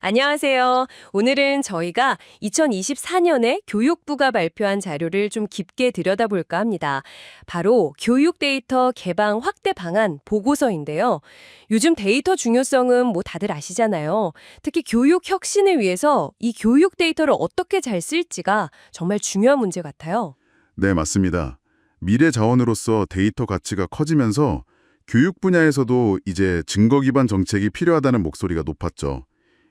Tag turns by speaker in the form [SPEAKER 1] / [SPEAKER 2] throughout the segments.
[SPEAKER 1] 안녕하세요. 오늘은 저희가 2024년에 교육부가 발표한 자료를 좀 깊게 들여다볼까 합니다. 바로 교육 데이터 개방 확대 방안 보고서인데요. 요즘 데이터 중요성은 뭐 다들 아시잖아요. 특히 교육 혁신을 위해서 이 교육 데이터를 어떻게 잘 쓸지가 정말 중요한 문제 같아요.
[SPEAKER 2] 네, 맞습니다. 미래 자원으로서 데이터 가치가 커지면서 교육 분야에서도 이제 증거 기반 정책이 필요하다는 목소리가 높았죠.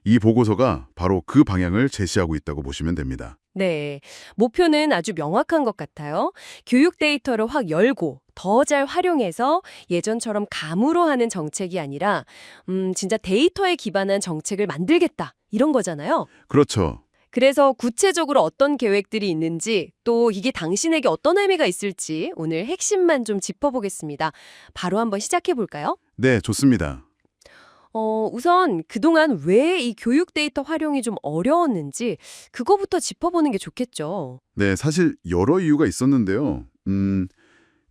[SPEAKER 2] 이 보고서가 바로 그 방향을 제시하고 있다고 보시면 됩니다.
[SPEAKER 1] 네, 목표는 아주 명확한 것 같아요. 교육 데이터를 확 열고 더 잘 활용해서 예전처럼 감으로 하는 정책이 아니라 진짜 데이터에 기반한 정책을 만들겠다 이런 거잖아요.
[SPEAKER 2] 그렇죠.
[SPEAKER 1] 그래서 구체적으로 어떤 계획들이 있는지 또 이게 당신에게 어떤 의미가 있을지 오늘 핵심만 좀 짚어보겠습니다. 바로 한번 시작해 볼까요?
[SPEAKER 2] 네, 좋습니다.
[SPEAKER 1] 우선 그동안 왜 이 교육 데이터 활용이 좀 어려웠는지 그거부터 짚어보는 게 좋겠죠.
[SPEAKER 2] 네, 사실 여러 이유가 있었는데요.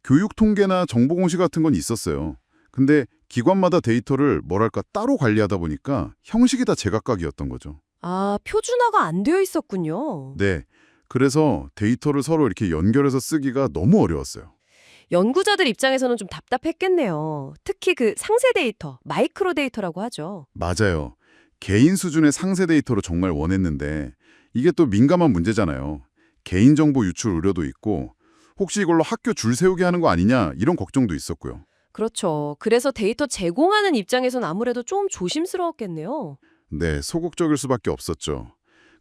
[SPEAKER 2] 교육 통계나 정보 공시 같은 건 있었어요. 근데 기관마다 데이터를 뭐랄까 따로 관리하다 보니까 형식이 다 제각각이었던 거죠.
[SPEAKER 1] 아, 표준화가 안 되어 있었군요.
[SPEAKER 2] 네, 그래서 데이터를 서로 이렇게 연결해서 쓰기가 너무 어려웠어요.
[SPEAKER 1] 연구자들 입장에서는 좀 답답했겠네요. 특히 그 상세 데이터, 마이크로 데이터라고 하죠.
[SPEAKER 2] 맞아요. 개인 수준의 상세 데이터로 정말 원했는데 이게 또 민감한 문제잖아요. 개인정보 유출 우려도 있고 혹시 이걸로 학교 줄 세우게 하는 거 아니냐 이런 걱정도 있었고요.
[SPEAKER 1] 그렇죠. 그래서 데이터 제공하는 입장에선 아무래도 좀 조심스러웠겠네요.
[SPEAKER 2] 네, 소극적일 수밖에 없었죠.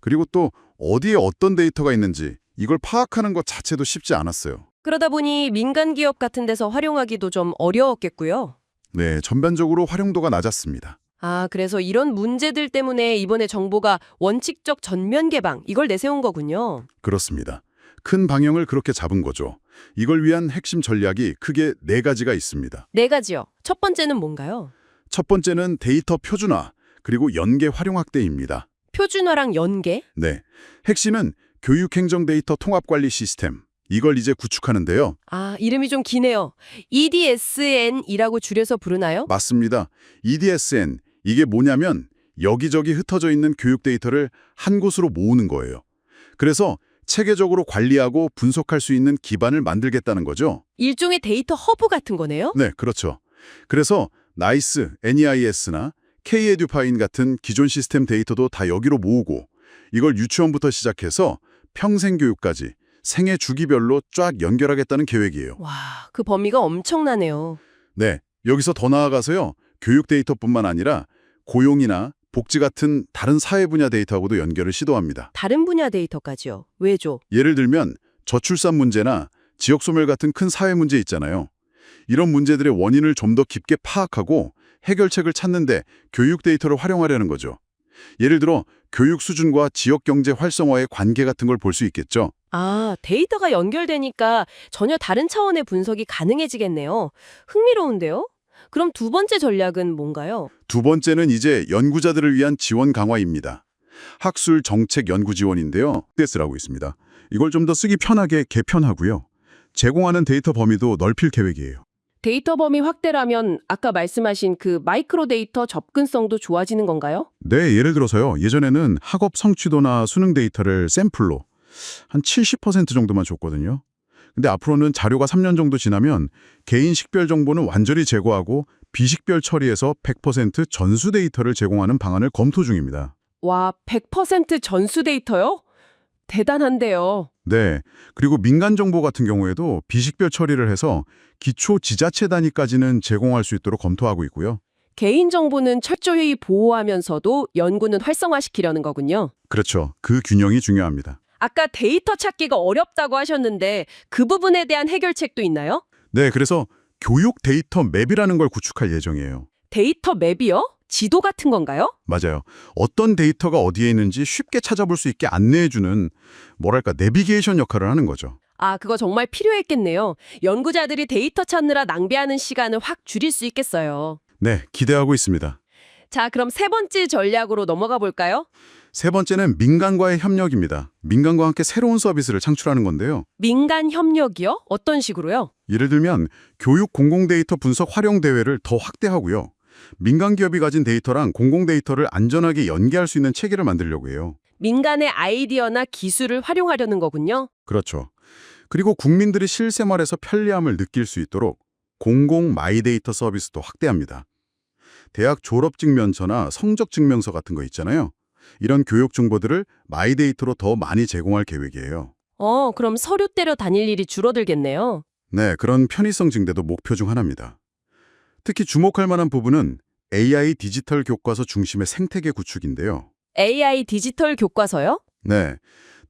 [SPEAKER 2] 그리고 또 어디에 어떤 데이터가 있는지 이걸 파악하는 것 자체도 쉽지 않았어요.
[SPEAKER 1] 그러다 보니 민간 기업 같은 데서 활용하기도 좀 어려웠겠고요.
[SPEAKER 2] 네, 전반적으로 활용도가 낮았습니다.
[SPEAKER 1] 아, 그래서 이런 문제들 때문에 이번에 정부가 원칙적 전면 개방 이걸 내세운 거군요.
[SPEAKER 2] 그렇습니다. 큰 방향을 그렇게 잡은 거죠. 이걸 위한 핵심 전략이 크게 네 가지가 있습니다.
[SPEAKER 1] 네 가지요. 첫 번째는 뭔가요?
[SPEAKER 2] 첫 번째는 데이터 표준화, 그리고 연계 활용 확대입니다.
[SPEAKER 1] 표준화랑 연계?
[SPEAKER 2] 네, 핵심은 교육행정 데이터 통합관리 시스템, 이걸 이제 구축하는데요.
[SPEAKER 1] 아, 이름이 좀 기네요. EDSN이라고 줄여서 부르나요?
[SPEAKER 2] 맞습니다. EDSN, 이게 뭐냐면 여기저기 흩어져 있는 교육 데이터를 한 곳으로 모으는 거예요. 그래서 체계적으로 관리하고 분석할 수 있는 기반을 만들겠다는 거죠.
[SPEAKER 1] 일종의 데이터 허브 같은 거네요?
[SPEAKER 2] 네, 그렇죠. 그래서 나이스, NEIS나 K-에듀파인 같은 기존 시스템 데이터도 다 여기로 모으고 이걸 유치원부터 시작해서 평생교육까지 생애 주기별로 쫙 연결하겠다는 계획이에요.
[SPEAKER 1] 와, 그 범위가 엄청나네요.
[SPEAKER 2] 네, 여기서 더 나아가서요. 교육 데이터뿐만 아니라 고용이나 복지 같은 다른 사회 분야 데이터하고도 연결을 시도합니다.
[SPEAKER 1] 다른 분야 데이터까지요. 왜죠?
[SPEAKER 2] 예를 들면 저출산 문제나 지역 소멸 같은 큰 사회 문제 있잖아요. 이런 문제들의 원인을 좀 더 깊게 파악하고 해결책을 찾는데 교육 데이터를 활용하려는 거죠. 예를 들어 교육 수준과 지역 경제 활성화의 관계 같은 걸 볼 수 있겠죠.
[SPEAKER 1] 아, 데이터가 연결되니까 전혀 다른 차원의 분석이 가능해지겠네요. 흥미로운데요? 그럼 두 번째 전략은 뭔가요?
[SPEAKER 2] 두 번째는 이제 연구자들을 위한 지원 강화입니다. 학술 정책 연구 지원인데요. TS라고 있습니다. 이걸 좀 더 쓰기 편하게 개편하고요. 제공하는 데이터 범위도 넓힐 계획이에요.
[SPEAKER 1] 데이터 범위 확대라면 아까 말씀하신 그 마이크로 데이터 접근성도 좋아지는 건가요?
[SPEAKER 2] 네, 예를 들어서요. 예전에는 학업 성취도나 수능 데이터를 샘플로 한 70% 정도만 줬거든요. 근데 앞으로는 자료가 3년 정도 지나면 개인 식별 정보는 완전히 제거하고 비식별 처리해서 100% 전수 데이터를 제공하는 방안을 검토 중입니다.
[SPEAKER 1] 와, 100% 전수 데이터요? 대단한데요.
[SPEAKER 2] 네, 그리고 민간 정보 같은 경우에도 비식별 처리를 해서 기초 지자체 단위까지는 제공할 수 있도록 검토하고 있고요.
[SPEAKER 1] 개인정보는 철저히 보호하면서도 연구는 활성화시키려는 거군요.
[SPEAKER 2] 그렇죠. 그 균형이 중요합니다.
[SPEAKER 1] 아까 데이터 찾기가 어렵다고 하셨는데 그 부분에 대한 해결책도 있나요?
[SPEAKER 2] 네, 그래서 교육 데이터 맵이라는 걸 구축할 예정이에요.
[SPEAKER 1] 데이터 맵이요? 지도 같은 건가요?
[SPEAKER 2] 맞아요. 어떤 데이터가 어디에 있는지 쉽게 찾아볼 수 있게 안내해주는 뭐랄까 내비게이션 역할을 하는 거죠.
[SPEAKER 1] 아, 그거 정말 필요했겠네요. 연구자들이 데이터 찾느라 낭비하는 시간을 확 줄일 수 있겠어요.
[SPEAKER 2] 네, 기대하고 있습니다.
[SPEAKER 1] 자, 그럼 세 번째 전략으로 넘어가 볼까요?
[SPEAKER 2] 세 번째는 민간과의 협력입니다. 민간과 함께 새로운 서비스를 창출하는 건데요.
[SPEAKER 1] 민간 협력이요? 어떤 식으로요?
[SPEAKER 2] 예를 들면 교육 공공 데이터 분석 활용 대회를 더 확대하고요. 민간 기업이 가진 데이터랑 공공 데이터를 안전하게 연계할 수 있는 체계를 만들려고 해요.
[SPEAKER 1] 민간의 아이디어나 기술을 활용하려는 거군요.
[SPEAKER 2] 그렇죠. 그리고 국민들이 실생활에서 편리함을 느낄 수 있도록 공공 마이데이터 서비스도 확대합니다. 대학 졸업 증명서나 성적 증명서 같은 거 있잖아요. 이런 교육 정보들을 마이데이터로 더 많이 제공할 계획이에요.
[SPEAKER 1] 그럼 서류 떼려 다닐 일이 줄어들겠네요.
[SPEAKER 2] 네, 그런 편의성 증대도 목표 중 하나입니다. 특히 주목할 만한 부분은 AI 디지털 교과서 중심의 생태계 구축인데요.
[SPEAKER 1] AI 디지털 교과서요?
[SPEAKER 2] 네,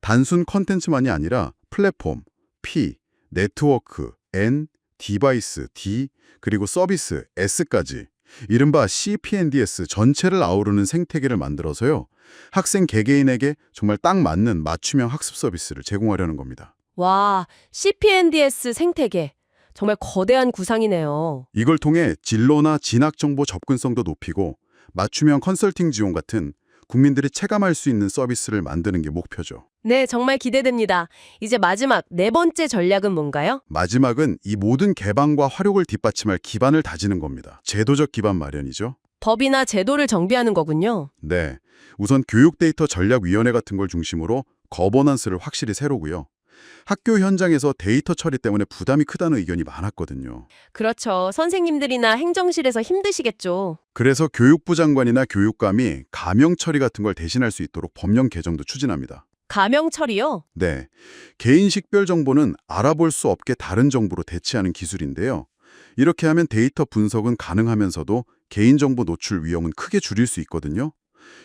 [SPEAKER 2] 단순 컨텐츠만이 아니라 플랫폼, P, 네트워크, N, 디바이스, D, 그리고 서비스, S까지 이른바 CPNDS 전체를 아우르는 생태계를 만들어서요. 학생 개개인에게 정말 딱 맞는 맞춤형 학습 서비스를 제공하려는 겁니다.
[SPEAKER 1] 와, CPNDS 생태계. 정말 거대한 구상이네요.
[SPEAKER 2] 이걸 통해 진로나 진학 정보 접근성도 높이고 맞춤형 컨설팅 지원 같은 국민들이 체감할 수 있는 서비스를 만드는 게 목표죠.
[SPEAKER 1] 네, 정말 기대됩니다. 이제 마지막 네 번째 전략은 뭔가요?
[SPEAKER 2] 마지막은 이 모든 개방과 활용을 뒷받침할 기반을 다지는 겁니다. 제도적 기반 마련이죠.
[SPEAKER 1] 법이나 제도를 정비하는 거군요.
[SPEAKER 2] 네, 우선 교육데이터 전략위원회 같은 걸 중심으로 거버넌스를 확실히 세우고요. 학교 현장에서 데이터 처리 때문에 부담이 크다는 의견이 많았거든요.
[SPEAKER 1] 그렇죠. 선생님들이나 행정실에서 힘드시겠죠.
[SPEAKER 2] 그래서 교육부 장관이나 교육감이 가명 처리 같은 걸 대신할 수 있도록 법령 개정도 추진합니다.
[SPEAKER 1] 가명 처리요?
[SPEAKER 2] 네, 개인 식별 정보는 알아볼 수 없게 다른 정보로 대체하는 기술인데요. 이렇게 하면 데이터 분석은 가능하면서도 개인정보 노출 위험은 크게 줄일 수 있거든요.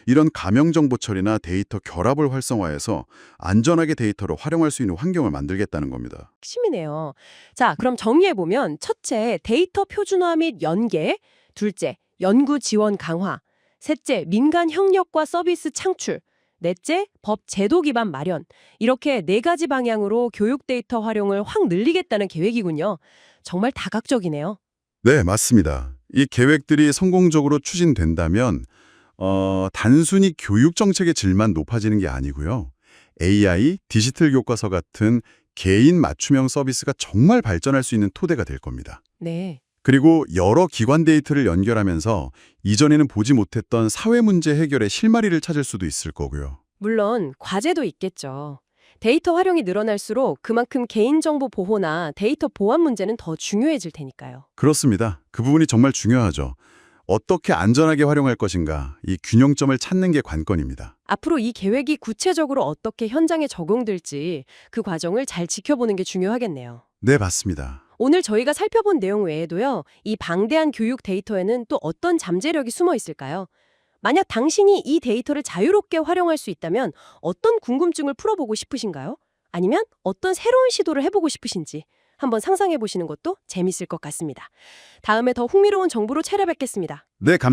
[SPEAKER 2] 이런 가명 정보 처리나 데이터 결합을 활성화해서 안전하게 데이터를 활용할 수 있는 환경을 만들겠다는 겁니다.
[SPEAKER 1] 핵심이네요. 자, 그럼 정리해보면 첫째, 데이터 표준화 및 연계. 둘째, 연구 지원 강화. 셋째, 민간 협력과 서비스 창출. 넷째, 법 제도 기반 마련. 이렇게 네 가지 방향으로 교육 데이터 활용을 확 늘리겠다는 계획이군요. 정말 다각적이네요.
[SPEAKER 2] 네, 맞습니다. 이 계획들이 성공적으로 추진된다면 단순히 교육 정책의 질만 높아지는 게 아니고요. AI, 디지털 교과서 같은 개인 맞춤형 서비스가 정말 발전할 수 있는 토대가 될 겁니다.
[SPEAKER 1] 네.
[SPEAKER 2] 그리고 여러 기관 데이터를 연결하면서 이전에는 보지 못했던 사회 문제 해결의 실마리를 찾을 수도 있을 거고요.
[SPEAKER 1] 물론 과제도 있겠죠. 데이터 활용이 늘어날수록 그만큼 개인정보 보호나 데이터 보안 문제는 더 중요해질 테니까요.
[SPEAKER 2] 그렇습니다. 그 부분이 정말 중요하죠. 어떻게 안전하게 활용할 것인가, 이 균형점을 찾는 게 관건입니다.
[SPEAKER 1] 앞으로 이 계획이 구체적으로 어떻게 현장에 적용될지 그 과정을 잘 지켜보는 게 중요하겠네요.
[SPEAKER 2] 네, 맞습니다.
[SPEAKER 1] 오늘 저희가 살펴본 내용 외에도요, 이 방대한 교육 데이터에는 또 어떤 잠재력이 숨어 있을까요? 만약 당신이 이 데이터를 자유롭게 활용할 수 있다면 어떤 궁금증을 풀어보고 싶으신가요? 아니면 어떤 새로운 시도를 해보고 싶으신지 한번 상상해 보시는 것도 재밌을 것 같습니다. 다음에 더 흥미로운 정보로 찾아뵙겠습니다.
[SPEAKER 2] 네, 감사합니다.